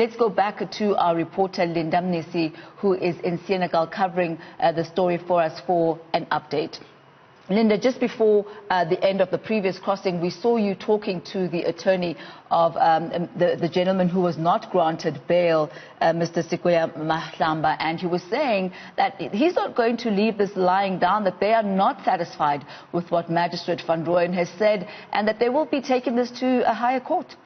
Let's go back to our reporter Lind Mnisi, who is in Senegal covering the story for us for an update. Linda, just before the end of the previous crossing, we saw you talking to the attorney of the gentleman who was not granted bail, Mr. Sikoya Mahlamba, and he was saying that he's not going to leave this lying down, that they are not satisfied with what Magistrate Van Rooyen has said, and that they will be taking this to a higher court.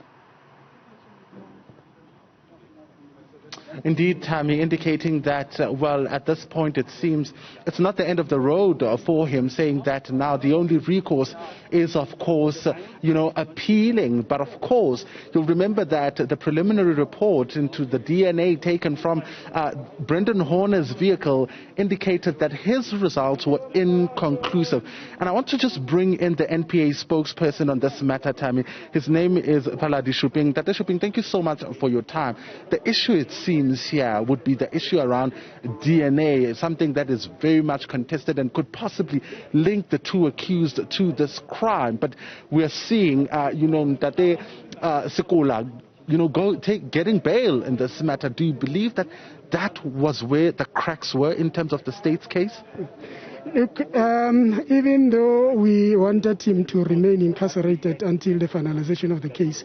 Indeed, Tammy, indicating that, well, at this point it seems it's not the end of the road for him, saying that now the only recourse is, of course, appealing. But, of course, you'll remember that the preliminary report into the DNA taken from Brendin Horner's vehicle indicated that his results were inconclusive. And I want to just bring in the NPA spokesperson on this matter, Tammy. His name is Phaladi Shuping. Tate Shuping, thank you so much for your time. The issue, it seems, here would be the issue around DNA, something that is very much contested and could possibly link the two accused to this crime. But we are seeing, Tate Sikola, getting bail in this matter. Do you believe that that was where the cracks were in terms of the state's case? Look, even though we wanted him to remain incarcerated until the finalization of the case,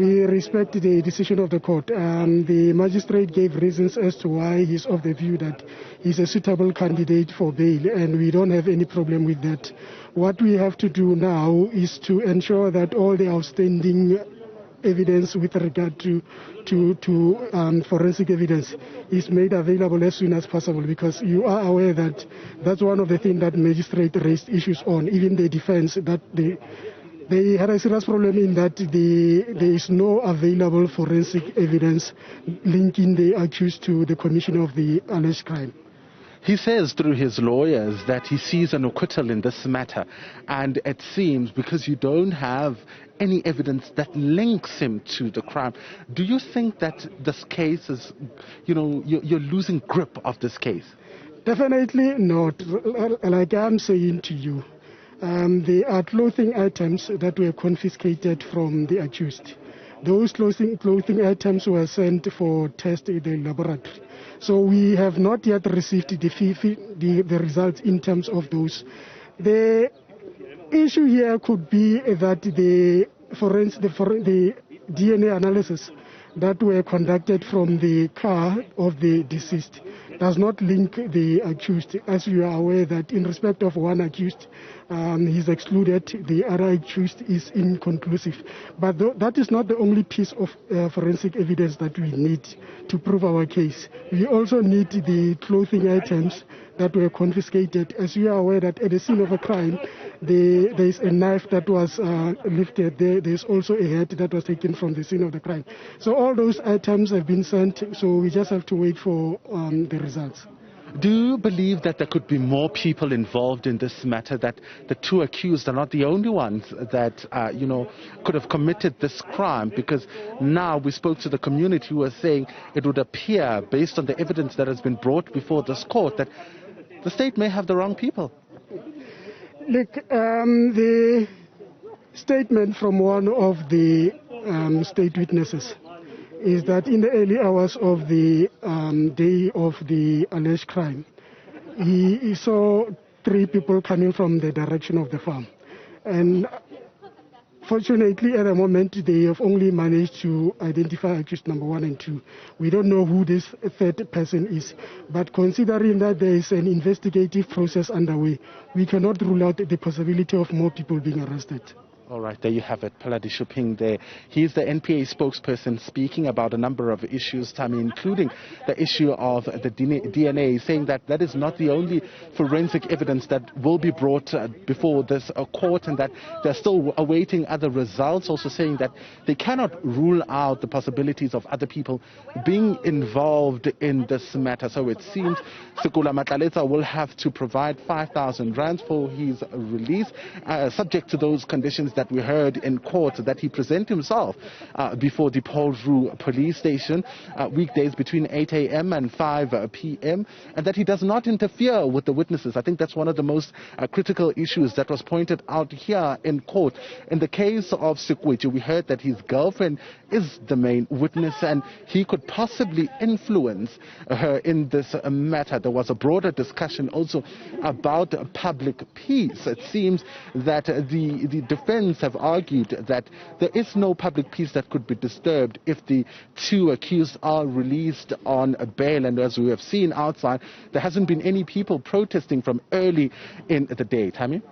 we respect the decision of the court. The magistrate gave reasons as to why he's of the view that he's a suitable candidate for bail, and we don't have any problem with that. What we have to do now is to ensure that all the outstanding evidence with regard to forensic evidence is made available as soon as possible, because you are aware that that's one of the things that magistrate raised issues on, even the defense, that they had a serious problem in that there is no available forensic evidence linking the accused to the commission of the alleged crime. He says through his lawyers that he sees an acquittal in this matter, and it seems because you don't have any evidence that links him to the crime. Do you think that this case is, you're losing grip of this case? Definitely not. Like I'm saying to you, there are clothing items that were confiscated from the accused. Those clothing items were sent for test in the laboratory. So we have not yet received the results in terms of those. The issue here could be that the DNA analysis that were conducted from the car of the deceased does not link the accused. As you are aware that in respect of one accused, he's excluded, the other accused is inconclusive. But that is not the only piece of forensic evidence that we need to prove our case. We also need the clothing items that were confiscated. As you are aware that at the scene of a crime, there is a knife that was lifted there. There's also a head that was taken from the scene of the crime. So all those items have been sent, so we just have to wait for the results. Do you believe that there could be more people involved in this matter, that the two accused are not the only ones that, could have committed this crime? Because now we spoke to the community who were saying it would appear, based on the evidence that has been brought before this court, that the state may have the wrong people. Look, the statement from one of the state witnesses is that in the early hours of the day of the alleged crime, he saw 3 people coming from the direction of the farm. And fortunately, at the moment, they have only managed to identify accused number 1 and 2. We don't know who this third person is. But considering that there is an investigative process underway, we cannot rule out the possibility of more people being arrested. All right, there you have it, Phaladi Shuping there. He's the NPA spokesperson speaking about a number of issues, Tammy, including the issue of the DNA, saying that that is not the only forensic evidence that will be brought before this court, and that they're still awaiting other results, also saying that they cannot rule out the possibilities of other people being involved in this matter. So it seems Sikola Matlaletsa will have to provide 5,000 rands for his release, subject to those conditions that we heard in court that he present himself before the Paul Roux police station weekdays between 8 a.m. and 5 p.m. and that he does not interfere with the witnesses. I think that's one of the most critical issues that was pointed out here in court. In the case of Sikwethu, we heard that his girlfriend is the main witness and he could possibly influence her in this matter. There was a broader discussion also about public peace. It seems that the defense have argued that there is no public peace that could be disturbed if the two accused are released on bail. And as we have seen outside, there hasn't been any people protesting from early in the day. Tammy?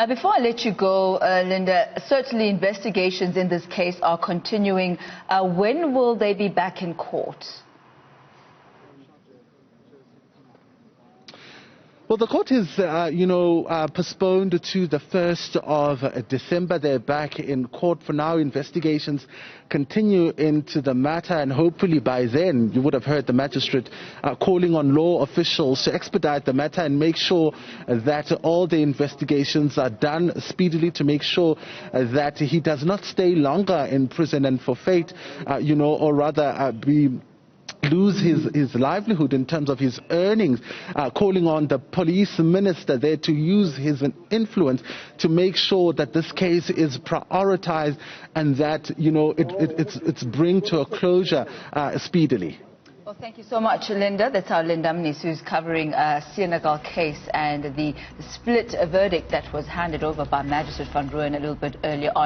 Before I let you go, Linda, certainly investigations in this case are continuing. When will they be back in court? Well, the court is, postponed to the 1st of December. They're back in court for now. Investigations continue into the matter, and hopefully by then you would have heard the magistrate calling on law officials to expedite the matter and make sure that all the investigations are done speedily, to make sure that he does not stay longer in prison and forfeit, or rather lose his livelihood in terms of his earnings, calling on the police minister there to use his influence to make sure that this case is prioritized and that, it's bring to a closure speedily. Well, thank you so much, Linda. That's our Lind Mnisi, who's covering Senegal case and the split verdict that was handed over by Magistrate van Rooyen a little bit earlier on.